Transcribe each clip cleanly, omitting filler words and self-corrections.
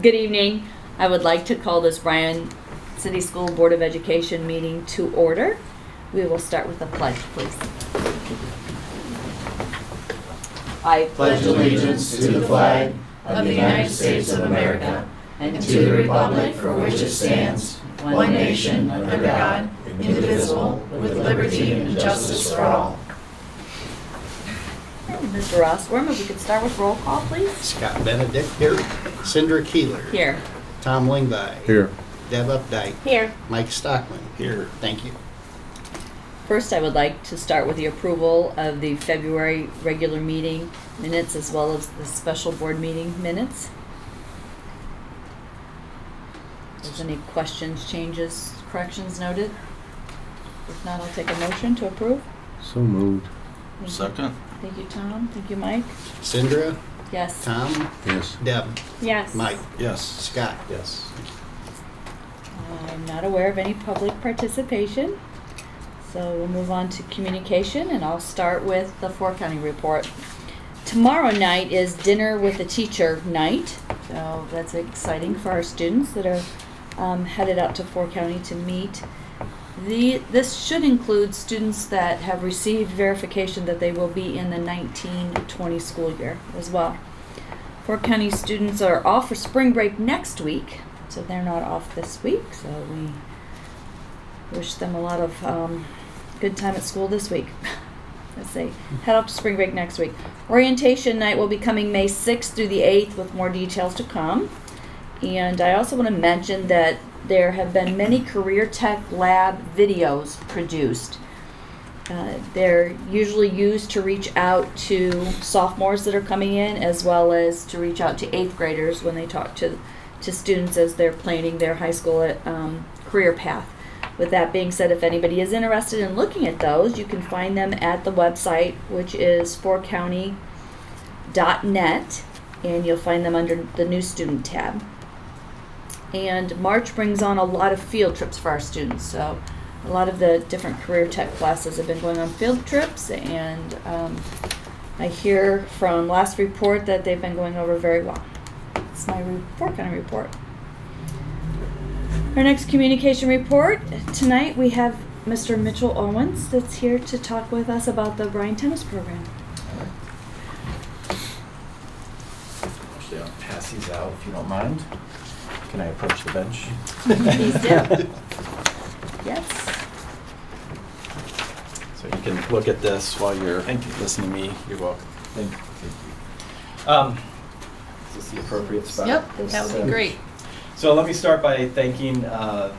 Good evening. I would like to call this Bryan City School Board of Education meeting to order. We will start with a pledge, please. I pledge allegiance to the flag of the United States of America and to the republic for which it stands, one nation, under God, indivisible, with liberty and justice for all. Mr. Rossworm, if we could start with roll call, please. Scott Benedict here. Cindra Keeler. Here. Tom Lingby. Here. Deb Updike. Here. Mike Stockman. Here. Thank you. First, I would like to start with the approval of the February regular meeting minutes as well as the special board meeting minutes. If there's any questions, changes, corrections noted? If not, I'll take a motion to approve. So moved. Thank you. Second. Thank you, Tom. Thank you, Mike. Cindra. Yes. Tom. Yes. Deb. Yes. Mike. Yes. Scott. Yes. I'm not aware of any public participation. So we'll move on to communication, and I'll start with the Four County report. Tomorrow night is dinner with a teacher night, so that's exciting for our students that are headed out to Four County to meet. This should include students that have received verification that they will be in the 19-20 school year as well. Four County students are off for spring break next week, so they're not off this week, so we wish them a lot of good time at school this week. Let's say head off to spring break next week. Orientation night will be coming May 6th through the 8th with more details to come. And I also want to mention that there have been many Career Tech Lab videos produced. They're usually used to reach out to sophomores that are coming in, as well as to reach out to 8th graders when they talk to students as they're planning their high school career path. With that being said, if anybody is interested in looking at those, you can find them at the website, which is fourcounty.net, and you'll find them under the New Student tab. And March brings on a lot of field trips for our students. So a lot of the different career tech classes have been going on field trips, and I hear from last report that they've been going over very well. That's my Four County report. Our next communication report. Tonight we have Mr. Mitchell Owens that's here to talk with us about the Bryan tennis program. Actually, I'll pass these out if you don't mind. Can I approach the bench? Please do. Yes. So you can look at this while you're listening to me. You're welcome. Thank you. Is this the appropriate spot? Yep, that would be great. So let me start by thanking the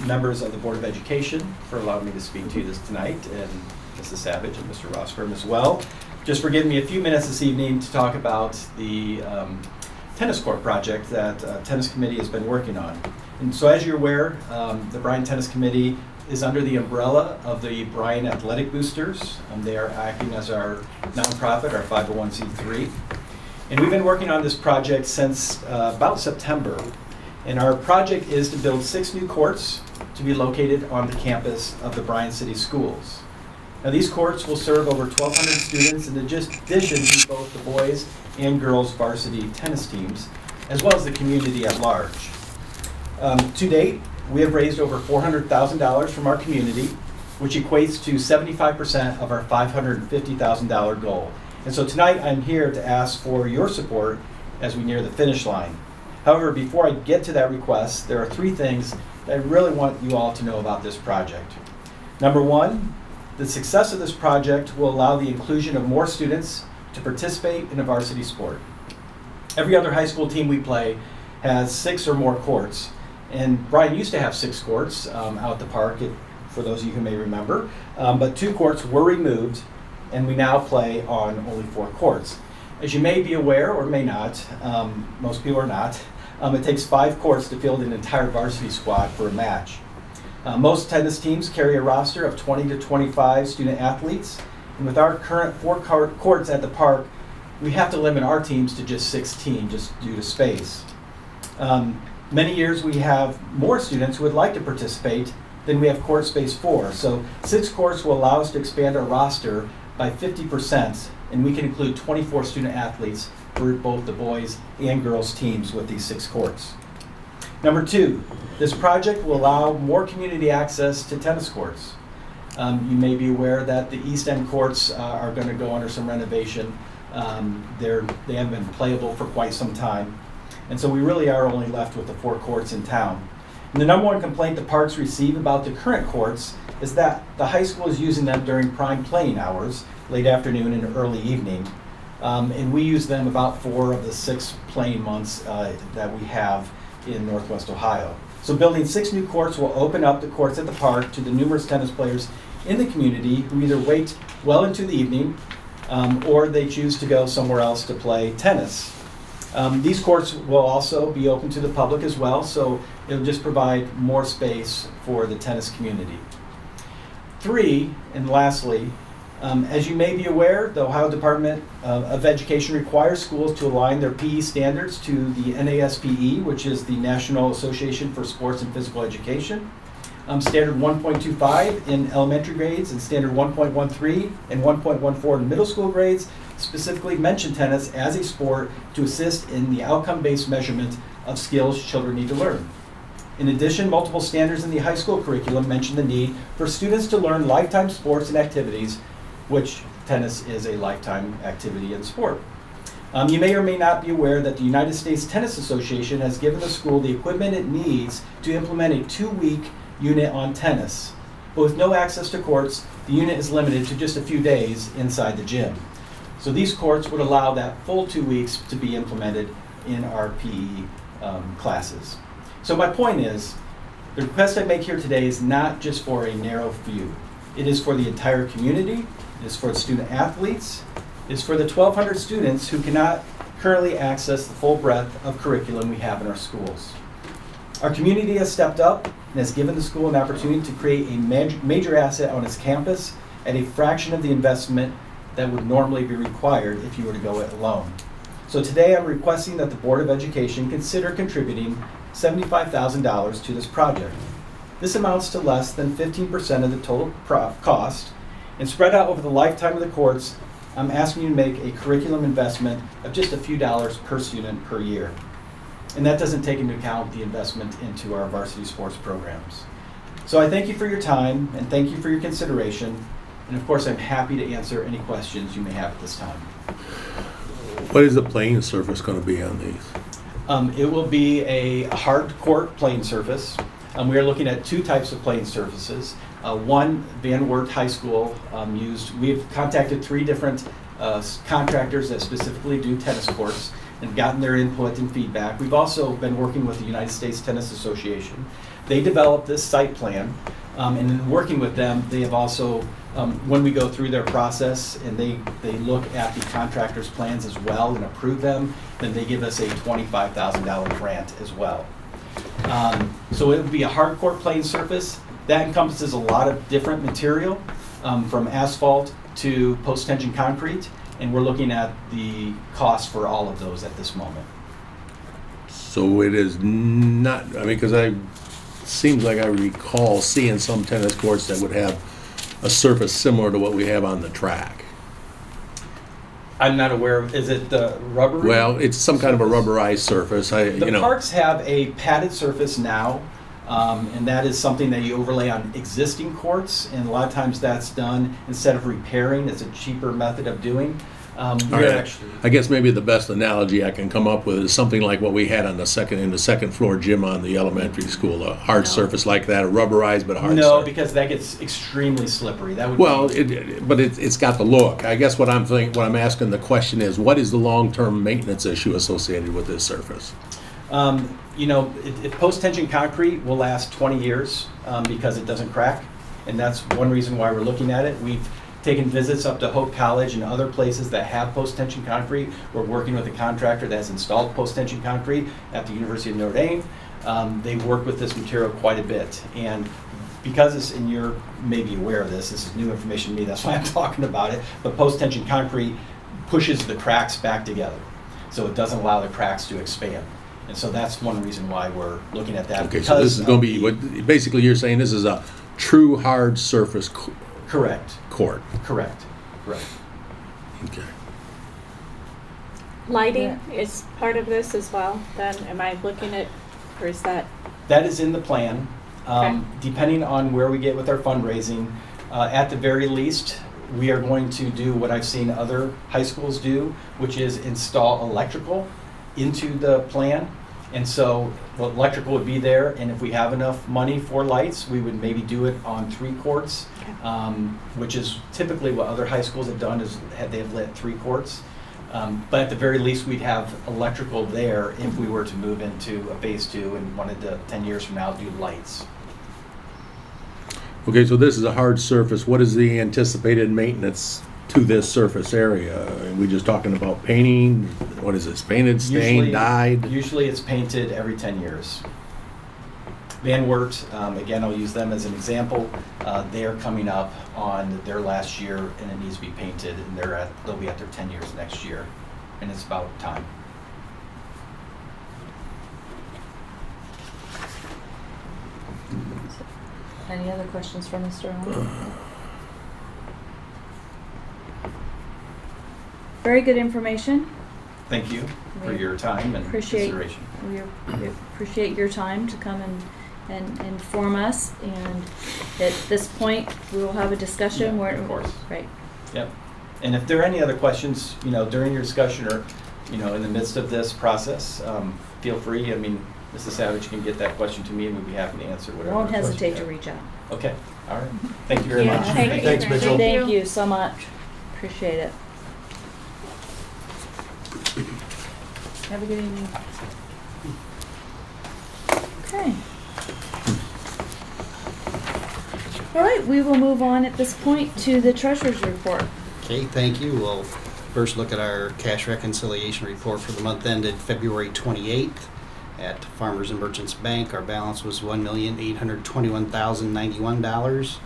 members of the Board of Education for allowing me to speak to you tonight, and Mrs. Savage and Mr. Rossberg as well. Just for giving me a few minutes this evening to talk about the tennis court project that Tennis Committee has been working on. And so as you're aware, the Bryan Tennis Committee is under the umbrella of the Bryan Athletic Boosters. They are acting as our nonprofit, our 501c3. And we've been working on this project since about September. And our project is to build 6 new courts to be located on the campus of the Bryan City Schools. Now these courts will serve over 1,200 students in addition to both the boys and girls varsity tennis teams, as well as the community at large. To date, we have raised over $400,000 from our community, which equates to 75% of our $550,000 goal. And so tonight I'm here to ask for your support as we near the finish line. However, before I get to that request, there are 3 things that I really want you all to know about this project. Number 1, the success of this project will allow the inclusion of more students to participate in a varsity sport. Every other high school team we play has 6 or more courts, and Bryan used to have 6 courts out at the park, for those of you who may remember, but 2 courts were removed, and we now play on only 4 courts. As you may be aware, or may not, most people are not, it takes 5 courts to field an entire varsity squad for a match. Most tennis teams carry a roster of 20 to 25 student athletes, and with our current 4 courts at the park, we have to limit our teams to just 16 just due to space. Many years we have more students who would like to participate than we have court space for, so 6 courts will allow us to expand our roster by 50%, and we can include 24 student athletes for both the boys and girls teams with these 6 courts. Number 2, this project will allow more community access to tennis courts. You may be aware that the East End courts are going to go under some renovation. They haven't been playable for quite some time. And so we really are only left with the 4 courts in town. And the number one complaint the parks receive about the current courts is that the high school is using them during prime playing hours, late afternoon and early evening. And we use them about 4 of the 6 playing months that we have in Northwest Ohio. So building 6 new courts will open up the courts at the park to the numerous tennis players in the community who either wait well into the evening or they choose to go somewhere else to play tennis. These courts will also be open to the public as well, so it'll just provide more space for the tennis community. 3, and lastly, as you may be aware, the Ohio Department of Education requires schools to align their PE standards to the NASPE, which is the National Association for Sports and Physical Education. Standard 1.25 in elementary grades and standard 1.13 and 1.14 in middle school grades specifically mention tennis as a sport to assist in the outcome-based measurement of skills children need to learn. In addition, multiple standards in the high school curriculum mention the need for students to learn lifetime sports and activities, which tennis is a lifetime activity and sport. You may or may not be aware that the United States Tennis Association has given the school the equipment it needs to implement a 2-week unit on tennis. But with no access to courts, the unit is limited to just a few days inside the gym. So these courts would allow that full 2 weeks to be implemented in our PE classes. So my point is, the request I make here today is not just for a narrow few. It is for the entire community, it is for the student athletes, it is for the 1,200 students who cannot currently access the full breadth of curriculum we have in our schools. Our community has stepped up and has given the school an opportunity to create a major asset on its campus at a fraction of the investment that would normally be required if you were to go it alone. So today I'm requesting that the Board of Education consider contributing $75,000 to this project. This amounts to less than 15% of the total cost, and spread out over the lifetime of the courts, I'm asking you to make a curriculum investment of just a few dollars per student per year. And that doesn't take into account the investment into our varsity sports programs. So I thank you for your time and thank you for your consideration. And of course, I'm happy to answer any questions you may have at this time. What is the playing surface going to be on these? It will be a hard court playing surface. We are looking at 2 types of playing surfaces. One, Van Wert High School we've contacted 3 different contractors that specifically do tennis courts and gotten their input and feedback. We've also been working with the United States Tennis Association. They developed this site plan, and in working with them, they have also, when we go through their process and they look at the contractor's plans as well and approve them, then they give us a $25,000 grant as well. So it would be a hard court playing surface. That encompasses a lot of different material, from asphalt to post-tension concrete, and we're looking at the cost for all of those at this moment. So it is not, I mean, because seems like I recall seeing some tennis courts that would have a surface similar to what we have on the track. I'm not aware of, is it the rubber? Well, it's some kind of a rubberized surface. The parks have a padded surface now, and that is something that you overlay on existing courts, and a lot of times that's done instead of repairing. It's a cheaper method of doing. I guess maybe the best analogy I can come up with is something like what we had on the second floor gym on the elementary school, a hard surface like that, a rubberized but hard surface. No, because that gets extremely slippery. That would well, it's got the look. I guess what I'm asking the question is, what is the long-term maintenance issue associated with this surface? Post-tension concrete will last 20 years because it doesn't crack, and that's one reason why we're looking at it. We've taken visits up to Hope College and other places that have post-tension concrete. We're working with a contractor that has installed post-tension concrete at the University of Notre Dame. They've worked with this material quite a bit, and because and you're maybe aware of this is new information to me, that's why I'm talking about it, but post-tension concrete pushes the cracks back together, so it doesn't allow the cracks to expand. And so that's one reason why we're looking at that. Okay, so this is going to be, basically you're saying this is a true hard surface correct. Court. Correct. Okay. lighting is part of this as well, then, am I looking at, or is that? That is in the plan. Okay. Depending on where we get with our fundraising, at the very least, we are going to do what I've seen other high schools do, which is install electrical into the plan. And so, well, electrical would be there, and if we have enough money for lights, we would maybe do it on 3 courts, Okay. which is typically what other high schools have done, is they have lit 3 courts. But at the very least, we'd have electrical there if we were to move into a phase 2 and wanted to, 10 years from now, do lights. Okay, so this is a hard surface. What is the anticipated maintenance to this surface area? Are we just talking about painting? What is this, painted, stained, dyed? Usually it's painted every 10 years. Van Wert, again, I'll use them as an example. They are coming up on their last year and it needs to be painted, and they'll be at their 10 years next year, and it's about time. Any other questions for Mr. Allen? Very good information. Thank you for We your time and appreciate- consideration. We appreciate your time to come and inform us, and at this point, we will have a discussion Yeah, where. of course. Right. Yep. And if there are any other questions, during your discussion or, in the midst of this process, feel free. I mean, Mrs. Savage can get that question to me and we'd be happy to answer whatever. Won't questions hesitate you to have. reach out. Okay, all right. Thank you very Yeah, much. thank you. Thanks, Mitchell. Thank you so much. Appreciate it. Have a good evening. Okay. All right, we will move on at this point to the treasurer's report. Okay, thank you. We'll first look at our cash reconciliation report for the month ended February 28th. At Farmers and Merchants Bank, our balance was $1,821,091.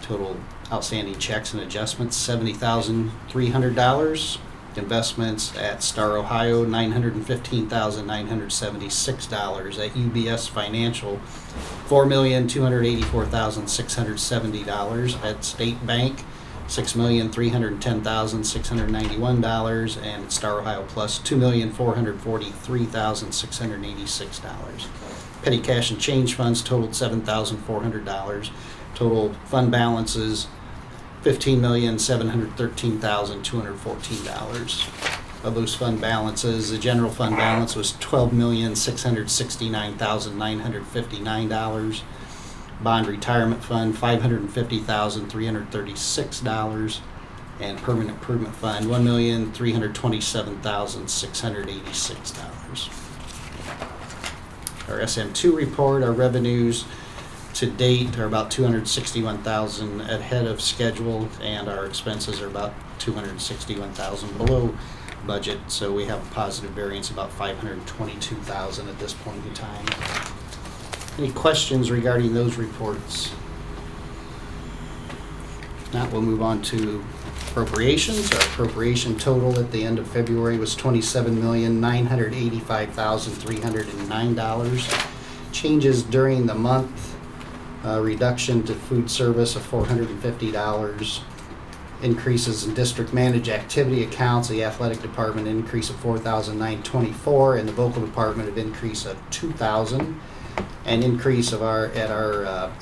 Total outstanding checks and adjustments, $70,300. Investments at Star Ohio, $915,976. At UBS Financial, $4,284,670. At State Bank, $6,310,691, and at Star Ohio Plus, $2,443,686. Petty cash and change funds totaled $7,400. Total fund balances, $15,713,214. Of those fund balances, the general fund balance was $12,669,959. Bond retirement fund, $550,336, and permanent improvement fund, $1,327,686. Our SM2 report, our revenues to date are about $261,000 ahead of schedule, and our expenses are about $261,000 below budget. So we have a positive variance about $522,000 at this point in time. Any questions regarding those reports? If not, we'll move on to appropriations. Our appropriation total at the end of February was $27,985,309. Changes during the month, reduction to food service of $450. Increases in district managed activity accounts, the athletic department increase of $4,924, and the vocal department of increase of $2,000. An increase of our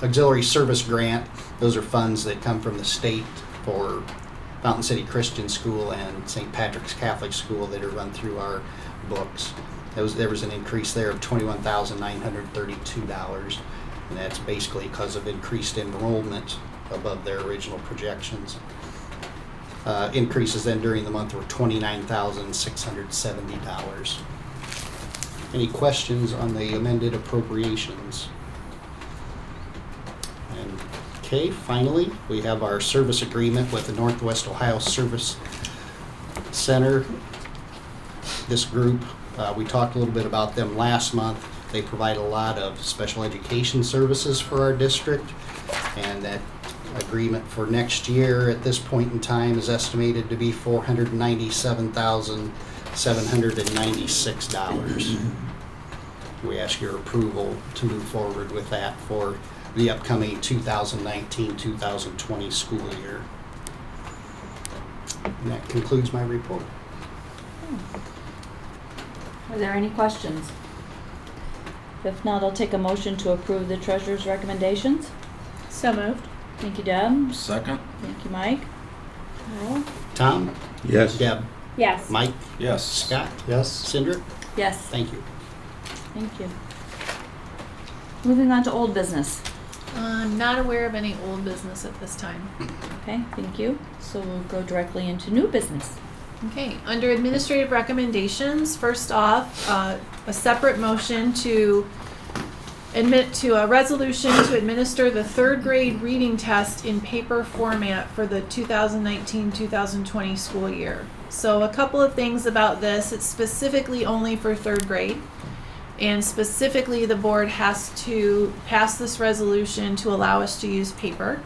auxiliary service grant. Those are funds that come from the state for Fountain City Christian School and St. Patrick's Catholic School that are run through our books. There was an increase there of $21,932, and that's basically because of increased enrollment above their original projections. Increases then during the month were $29,670. Any questions on the amended appropriations? And okay, finally, we have our service agreement with the Northwest Ohio Service Center. This group, we talked a little bit about them last month. They provide a lot of special education services for our district, and that agreement for next year at this point in time is estimated to be $497,796. We ask your approval to move forward with that for the upcoming 2019-2020 school year. And that concludes my report. Are there any questions? If not, I'll take a motion to approve the treasurer's recommendations. So moved. Thank you, Deb. Second? Thank you, Mike. Carol? Tom? Yes. Deb? Yes. Mike? Yes. Scott? Yes. Cindra? Yes. Thank you. Thank you. Moving on to old business. I'm not aware of any old business at this time. Okay, thank you. So we'll go directly into new business. Okay, under administrative recommendations, first off, a separate motion to admit to a resolution to administer the third grade reading test in paper format for the 2019-2020 school year. So a couple of things about this. It's specifically only for third grade. And specifically, the board has to pass this resolution to allow us to use paper.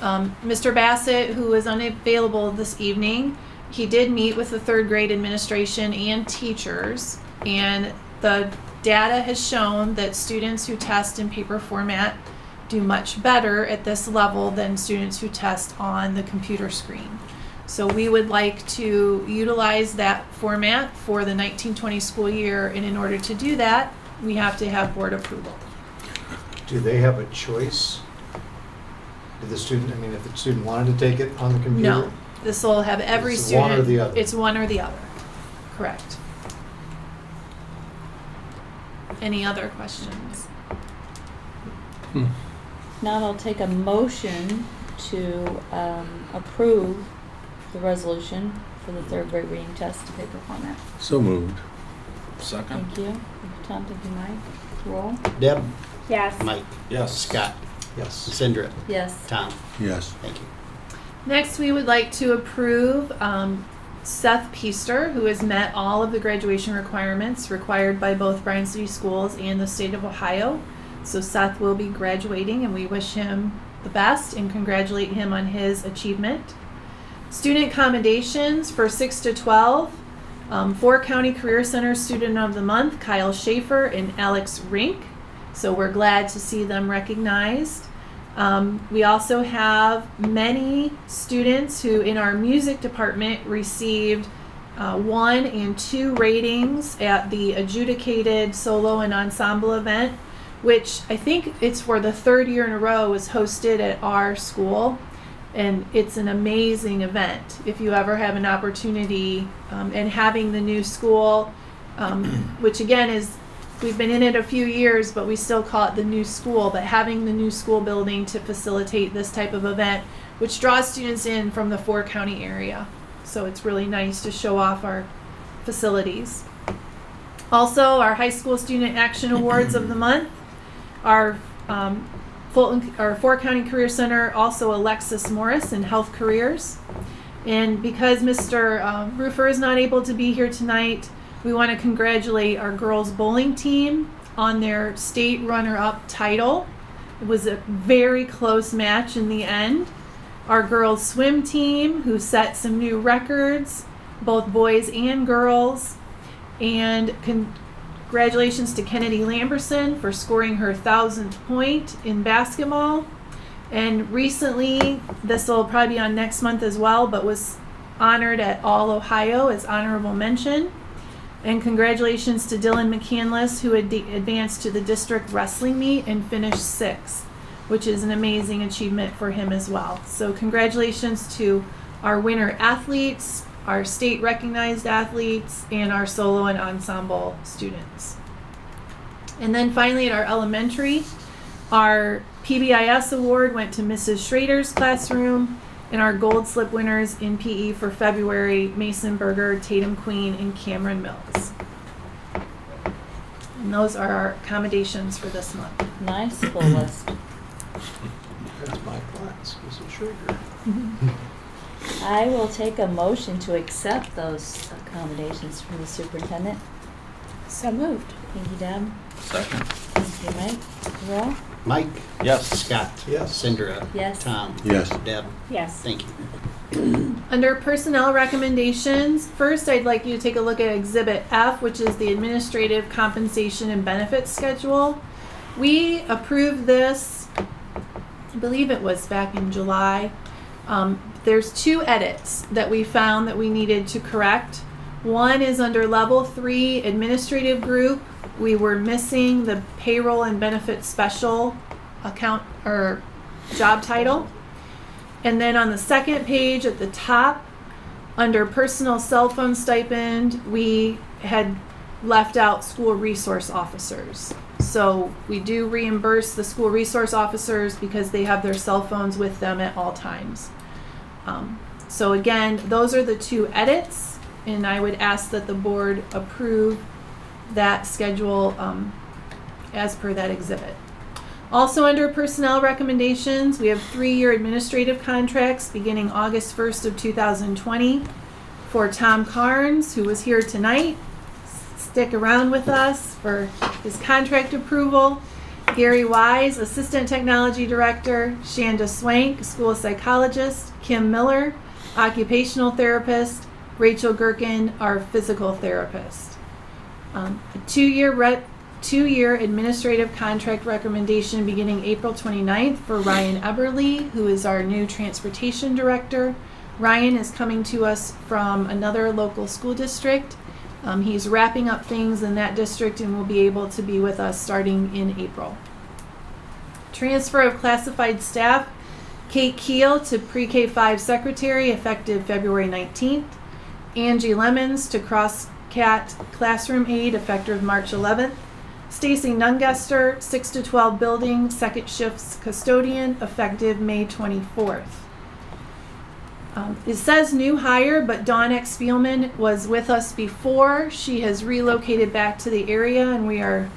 Mr. Bassett, who is unavailable this evening, he did meet with the third grade administration and teachers, and the data has shown that students who test in paper format do much better at this level than students who test on the computer screen. So we would like to utilize that format for the 1920 school year, and in order to do that, we have to have board approval. Do they have a choice? Did the student, I mean, if the student wanted to take it on the computer? No, this will have every It's student. one or the other. It's one or the other, correct. Any other questions? Now I'll take a motion to approve the resolution for the third grade reading test in paper format. So moved. Second? Thank you. Thank you, Tom. Thank you, Mike. Roll. Deb? Yes. Mike? Yes. Scott? Yes. Cindra? Yes. Tom? Yes. Thank you. Next, we would like to approve Seth Peaster, who has met all of the graduation requirements required by both Bryan City Schools and the state of Ohio. So Seth will be graduating, and we wish him the best and congratulate him on his achievement. Student commendations for 6 to 12. 4 County Career Center Student of the Month, Kyle Schaefer and Alex Rink. So we're glad to see them recognized. We also have many students who in our music department received 1 and 2 ratings at the adjudicated solo and ensemble event, which I think it's for the 3rd year in a row was hosted at our school. And it's an amazing event. If you ever have an opportunity, and having the new school, which again is, we've been in it a few years, but we still call it the new school, but having the new school building to facilitate this type of event, which draws students in from the 4 county area. So it's really nice to show off our facilities. Also, our High School Student Action Awards of the month, our 4 County Career Center, also Alexis Morris in Health Careers. And because Mr. Roofer is not able to be here tonight, we want to congratulate our girls bowling team on their state runner-up title. It was a very close match in the end. Our girls swim team, who set some new records, both boys and girls. And congratulations to Kennedy Lamberson for scoring her 1,000th point in basketball. And recently, this will probably be on next month as well, but was honored at All Ohio as honorable mention. And congratulations to Dylan McCandless, who advanced to the district wrestling meet and finished 6th, which is an amazing achievement for him as well. So congratulations to our winner athletes, our state recognized athletes, and our solo and ensemble students. And then finally at our elementary, our PBIS award went to Mrs. Schrader's classroom, and our gold slip winners in PE for February, Mason Berger, Tatum Queen, and Cameron Mills. And those are our accommodations for this month. Nice full list. That's my class, Mrs. Schrader. I will take a motion to accept those accommodations from the superintendent. So moved. Thank you, Deb. Second? Thank you, Mike. Roll. Mike? Yes. Scott? Yes. Cindra? Yes. Tom? Yes. Deb? Yes. Thank you. Under personnel recommendations, first I'd like you to take a look at Exhibit F, which is the administrative compensation and benefits schedule. We approved this, I believe it was back in July. There's 2 edits that we found that we needed to correct. One is under level 3 administrative group. We were missing the payroll and benefits special account or job title. And then on the second page at the top, under personal cell phone stipend, we had left out school resource officers. So we do reimburse the school resource officers because they have their cell phones with them at all times. So again, those are the two edits, and I would ask that the board approve that schedule as per that exhibit. Also under personnel recommendations, we have 3-year administrative contracts beginning August 1st of 2020 for Tom Carnes, who was here tonight. Stick around with us for his contract approval. Gary Wise, Assistant Technology Director. Shanda Swank, School Psychologist. Kim Miller, Occupational Therapist. Rachel Gherkin, our Physical Therapist. A 2-year administrative contract recommendation beginning April 29th for Ryan Eberly, who is our new Transportation Director. Ryan is coming to us from another local school district. He's wrapping up things in that district and will be able to be with us starting in April. Transfer of classified staff, Kate Keel to Pre-K 5 Secretary effective February 19th. Angie Lemons to Crosscat Classroom Aide effective March 11th. Stacy Nungester, 6 to 12 Building, Second Shifts Custodian effective May 24th. It says new hire, but Dawn X. Spielman was with us before. She has relocated back to the area, and we are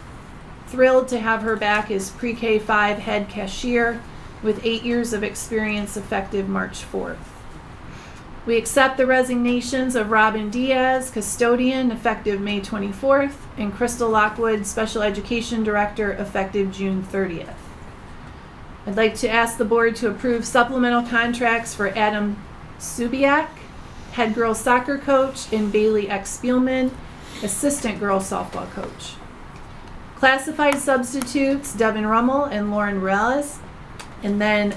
thrilled to have her back as Pre-K 5 head cashier with 8 years of experience effective March 4th. We accept the resignations of Robin Diaz, custodian, effective May 24th, and Crystal Lockwood, special education director, effective June 30th. I'd like to ask the board to approve supplemental contracts for Adam Subiak, head girls soccer coach, and Bailey X. Spielman, assistant girls softball coach. Classified substitutes, Devin Rummel and Lauren Reles. And then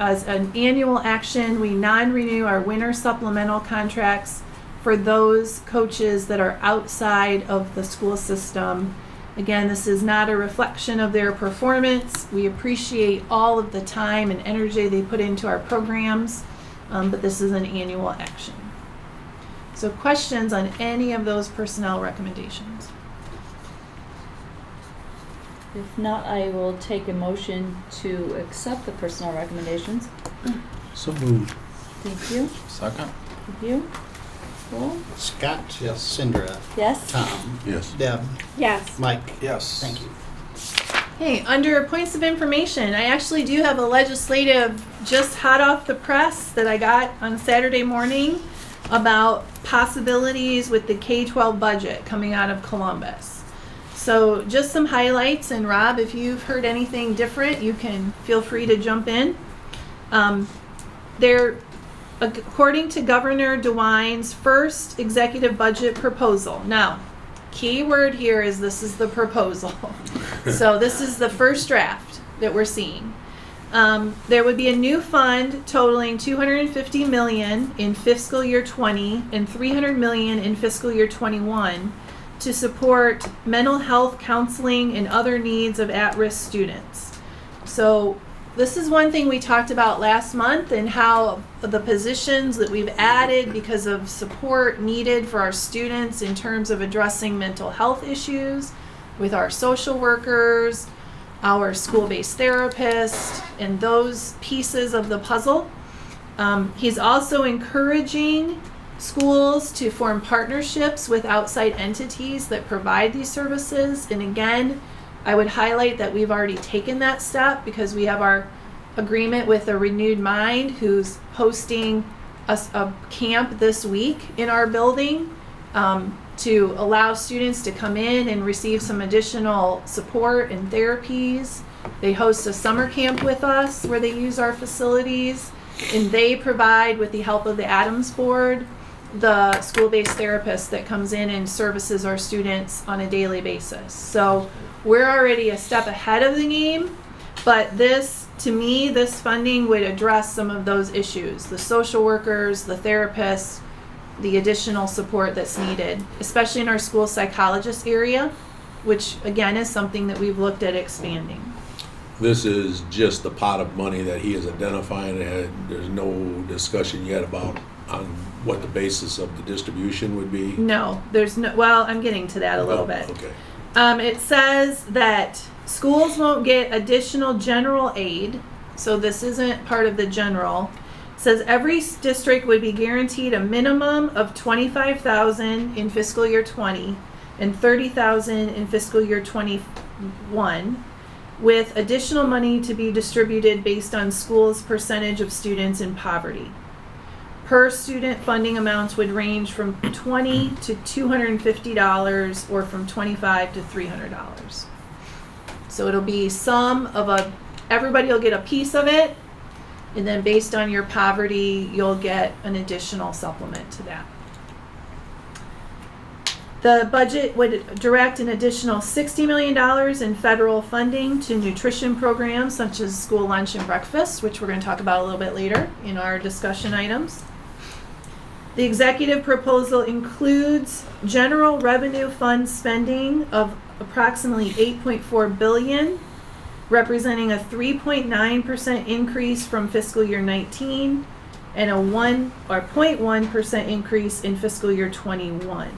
as an annual action, we non-renew our winter supplemental contracts for those coaches that are outside of the school system. Again, this is not a reflection of their performance. We appreciate all of the time and energy they put into our programs, but this is an annual action. So questions on any of those personnel recommendations? If not, I will take a motion to accept the personnel recommendations. So moved. Thank you. Second? Thank you. Cool. Scott? Yes. Cindra? Yes? Tom? Yes. Deb? Yes. Mike? Yes. Thank you. Hey, under points of information, I actually do have a legislative just hot off the press that I got on Saturday morning about possibilities with the K-12 budget coming out of Columbus. So just some highlights, and Rob, if you've heard anything different, you can feel free to jump in. They're, according to Governor DeWine's first executive budget proposal. Now, key word here is this is the proposal. So this is the first draft that we're seeing. There would be a new fund totaling $250 million in fiscal year 20 and $300 million in fiscal year 21 to support mental health counseling and other needs of at-risk students. So this is one thing we talked about last month, and how the positions that we've added because of support needed for our students in terms of addressing mental health issues with our social workers, our school-based therapists, and those pieces of the puzzle. He's also encouraging schools to form partnerships with outside entities that provide these services. And again, I would highlight that we've already taken that step because we have our agreement with a Renewed Mind, who's hosting a camp this week in our building to allow students to come in and receive some additional support and therapies. They host a summer camp with us where they use our facilities, and they provide, with the help of the Adams Board, the school-based therapist that comes in and services our students on a daily basis. So we're already a step ahead of the game, but this, to me, this funding would address some of those issues. The social workers, the therapists, the additional support that's needed, especially in our school psychologist area, which again is something that we've looked at expanding. This is just the pot of money that he is identifying, and there's no discussion yet about on what the basis of the distribution would be? No, there's no, well, I'm getting to that a little Oh, bit. Okay. It says that schools won't get additional general aid, so this isn't part of the general. It says every district would be guaranteed a minimum of $25,000 in fiscal year 20 and $30,000 in fiscal year 21, with additional money to be distributed based on schools' percentage of students in poverty. Per student funding amounts would range from $20 to $250 or from $25 to $300. So it'll be everybody will get a piece of it, and then based on your poverty, you'll get an additional supplement to that. The budget would direct an additional $60 million in federal funding to nutrition programs such as school lunch and breakfast, which we're going to talk about a little bit later in our discussion items. The executive proposal includes general revenue fund spending of approximately $8.4 billion, representing a 3.9% increase from fiscal year 19 and a 0.1% increase in fiscal year 21.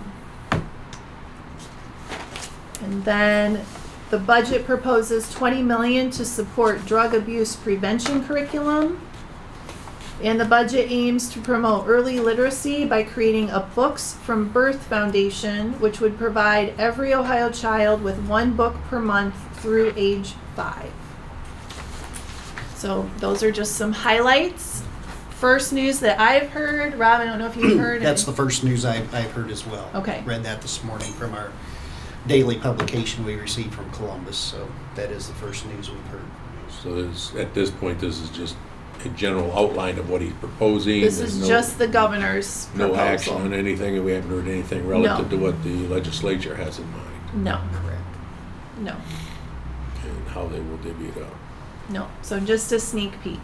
And then the budget proposes $20 million to support drug abuse prevention curriculum. And the budget aims to promote early literacy by creating a Books from Birth Foundation, which would provide every Ohio child with one book per month through age 5. So those are just some highlights. First news that I've heard. Rob, I don't know if you've heard. That's the first news I've heard as well. Okay. Read that this morning from our daily publication we received from Columbus, so that is the first news we've heard. So at this point, this is just a general outline of what he's proposing. This There's is just the governor's proposal. no action on anything, and we haven't heard anything relative to what the legislature has in mind No, Correct. no, and how they will divvy it up. no. So just a sneak peek.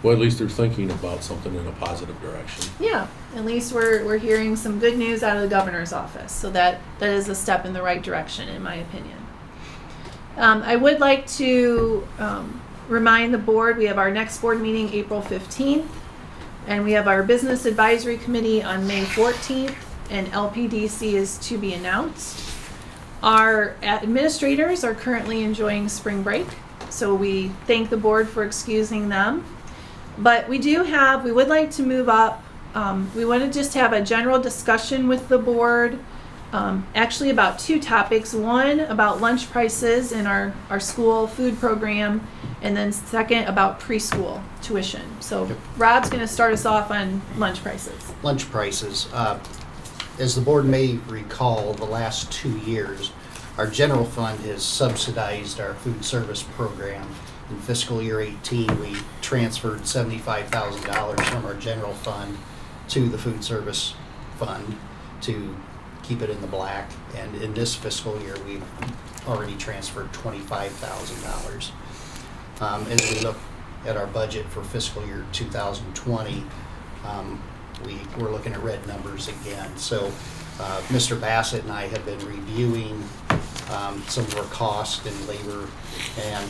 Well, at least they're thinking about something in a positive direction. Yeah, at least we're hearing some good news out of the governor's office. So that is a step in the right direction, in my opinion. I would like to remind the board we have our next board meeting April 15th, and we have our business advisory committee on May 14th, and LPDC is to be announced. Our administrators are currently enjoying spring break, so we thank the board for excusing them. But we would like to move up. We want to just have a general discussion with the board, actually about two topics. One, about lunch prices in our school food program, and then second, about preschool tuition. So Yep. Rob's going to start us off on lunch prices. Lunch prices. As the board may recall, the last 2 years, our general fund has subsidized our food service program. In fiscal year 18, we transferred $75,000 from our general fund to the food service fund to keep it in the black. And in this fiscal year, we've already transferred $25,000. As we look at our budget for fiscal year 2020, we're looking at red numbers again. So Mr. Bassett and I have been reviewing some of our costs and labor, and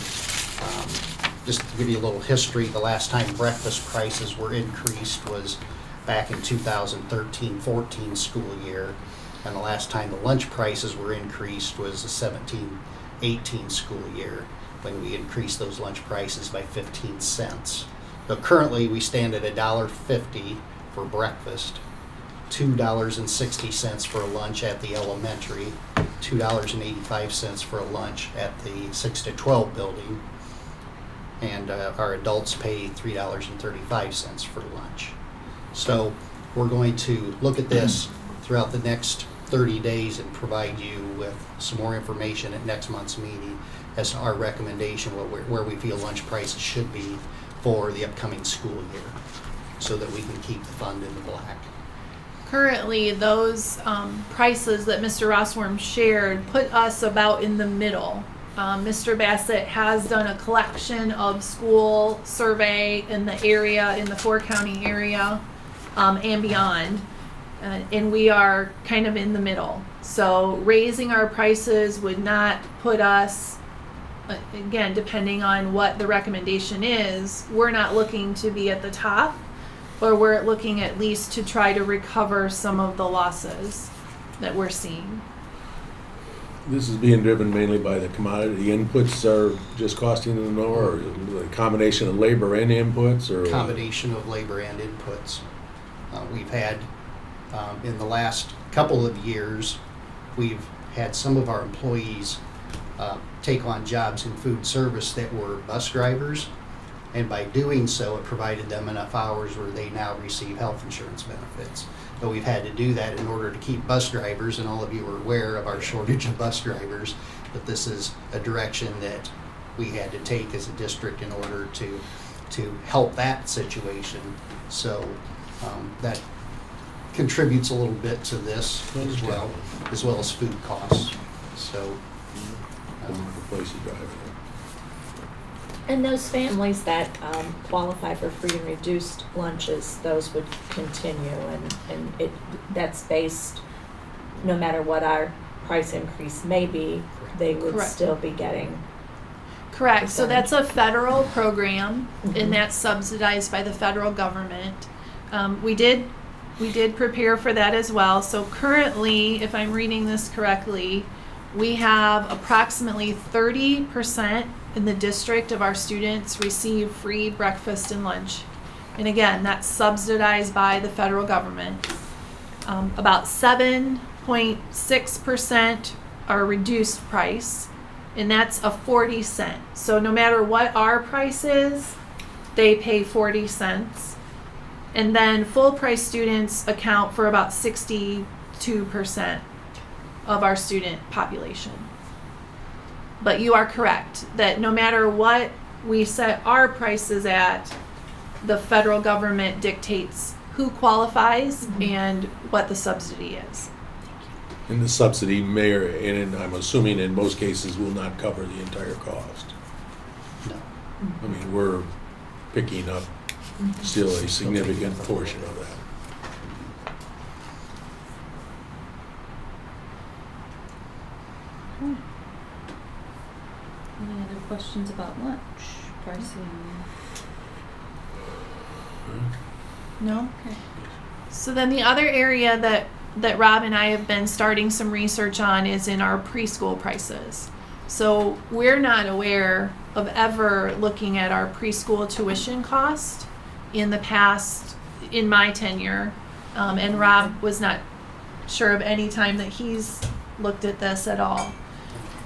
just to give you a little history, the last time breakfast prices were increased was back in 2013-14 school year, and the last time the lunch prices were increased was the 17-18 school year, when we increased those lunch prices by 15 cents. So currently we stand at $1.50 for breakfast, $2.60 for a lunch at the elementary, $2.85 for a lunch at the 6 to 12 building, and our adults pay $3.35 for lunch. So we're going to look at this throughout the next 30 days and provide you with some more information at next month's meeting as to our recommendation where we feel lunch prices should be for the upcoming school year, so that we can keep the fund in the black. Currently, those prices that Mr. Rossworm shared put us about in the middle. Mr. Bassett has done a collection of school survey in the area, in the 4-county area, and beyond. And we are kind of in the middle. So raising our prices would not put us, again, depending on what the recommendation is, we're not looking to be at the top, but we're looking at least to try to recover some of the losses that we're seeing. This is being driven mainly by the commodity inputs are just costing them more, or a combination of labor and inputs, or? Combination of labor and inputs. We've had, in the last couple of years, we've had some of our employees take on jobs in food service that were bus drivers, and by doing so, it provided them enough hours where they now receive health insurance benefits. But we've had to do that in order to keep bus drivers, and all of you are aware of our shortage of bus drivers, but this is a direction that we had to take as a district in order to help that situation. So that contributes a little bit to this as well as food costs. So The place to drive it. And those families that qualify for free and reduced lunches, those would continue, and that's based, no matter what our price increase may be, they would Correct. still be getting. Correct. So Okay. that's a federal program, Mhm. and that's subsidized by the federal government. We did prepare for that as well. So currently, if I'm reading this correctly, we have approximately 30% in the district of our students receive free breakfast and lunch. And again, that's subsidized by the federal government. About 7.6% are reduced price, and that's a 40 cent. So no matter what our price is, they pay 40 cents. And then full price students account for about 62% of our student population. But you are correct that no matter what we set our prices at, the federal government dictates who qualifies and what the subsidy is. And the subsidy may, and I'm assuming in most cases, will not cover the entire cost. no. I mean, we're picking up still a significant portion of that. Any other questions about lunch pricing? No? Okay. So then the other area that Rob and I have been starting some research on is in our preschool prices. So we're not aware of ever looking at our preschool tuition cost in the past, in my tenure. And Rob was not sure of any time that he's looked at this at all.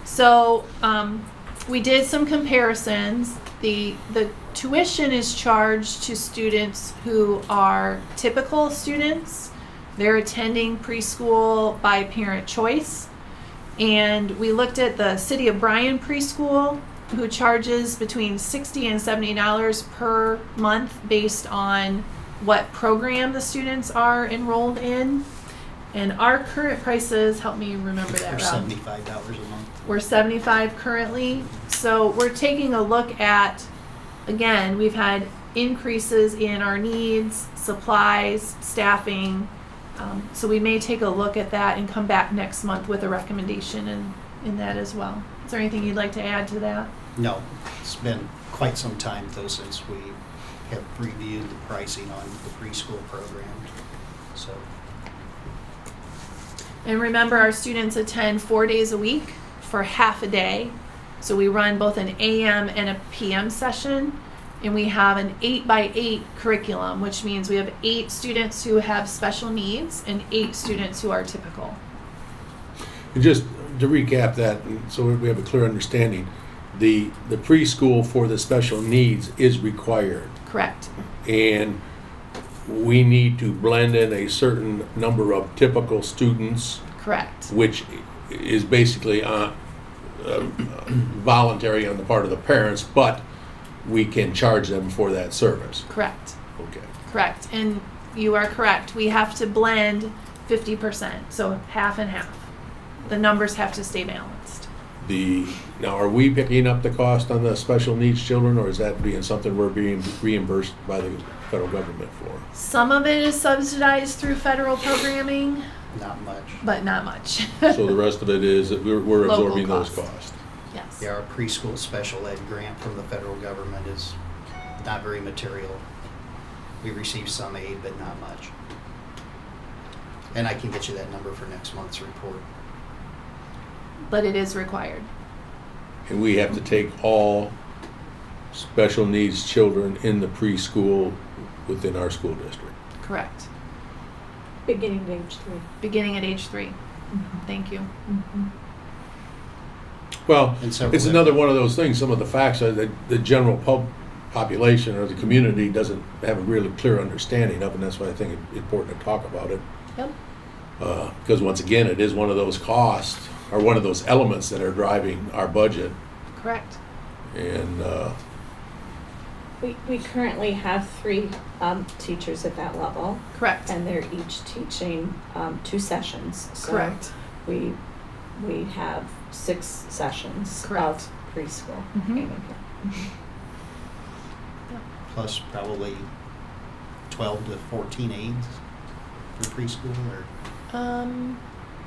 So we did some comparisons. The tuition is charged to students who are typical students. They're attending preschool by parent choice. And we looked at the City of Bryan preschool, who charges between $60 and $70 per month based on what program the students are enrolled in. And our current prices, help me remember that, Or Rob. $75 a month. We're 75 currently. So we're taking a look at, again, we've had increases in our needs, supplies, staffing. So we may take a look at that and come back next month with a recommendation in that as well. Is there anything you'd like to add to that? No, it's been quite some time though since we have reviewed the pricing on the preschool program. So, And remember, our students attend 4 days a week for half a day. So we run both an AM and a PM session. And we have an 8x8 curriculum, which means we have 8 students who have special needs and 8 students who are typical. And just to recap that, so we have a clear understanding, the preschool for the special needs is required. Correct. And we need to blend in a certain number of typical students, Correct. which is basically voluntary on the part of the parents, but we can charge them for that service. Correct. Okay. Correct. And you are correct. We have to blend 50%, so half and half. The numbers have to stay balanced. Now, are we picking up the cost on the special needs children, or is that being something we're being reimbursed by the federal government for? Some of it is subsidized through federal programming, Not much. but not much. So the rest of it is that we're Local absorbing those cost. costs. Yes. Yeah, our preschool special ed grant from the federal government is not very material. We receive some aid, but not much. And I can get you that number for next month's report. But it is required. And we have to take all special needs children in the preschool within our school district. Correct. Beginning of age 3. Beginning at age 3. Mm-hmm. Thank you. Well, And several it's another one of those things, some of the facts are that the general population or the community doesn't have a really clear understanding of, and that's why I think it's important to talk about it. Yep. Because once again, it is one of those costs, or one of those elements that are driving our budget. Correct. And We currently have 3 teachers at that level, Correct. and they're each teaching 2 sessions. So Correct. we have 6 sessions Correct. of preschool. Mhm. aiming here. Plus probably 12 to 14 aides for preschool, or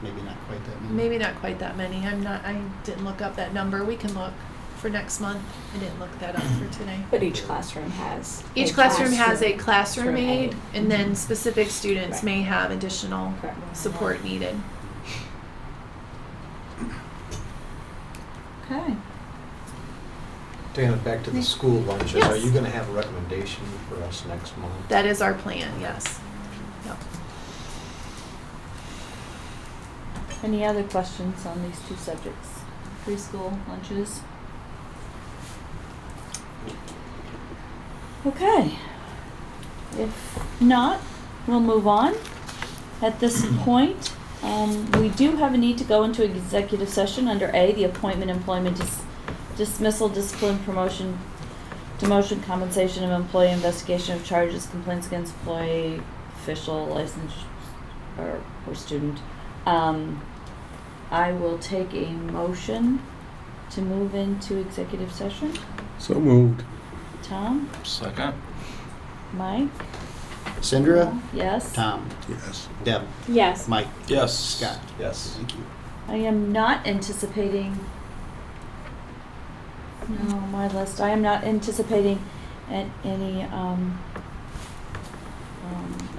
maybe not quite that many. Maybe not quite that many. I didn't look up that number. We can look for next month. I didn't look that up for today. But each classroom has. Each a classroom has a classroom aide. aide, and then specific students Right. may have additional Correct. support needed. Okay. Dana, back to the school lunches. Yes. Are you going to have a recommendation for us next month? That is our plan, yes. Yep. Any other questions on these 2 subjects? Preschool lunches? Okay. If not, we'll move on. At this point, we do have a need to go into executive session under A, the appointment, employment, dismissal, discipline, promotion, demotion, compensation of employee, investigation of charges, complaints against employee, official, licensed, or student. I will take a motion to move into executive session. so moved. Tom, Second. Mike, Cindra, yes? Tom, Yes. Deb, Yes. Mike, Yes. Scott. Yes. Thank you. I am not anticipating, no, my list, I am not anticipating any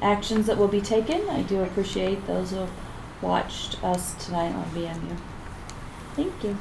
actions that will be taken. I do appreciate those who watched us tonight on VMU. Thank you.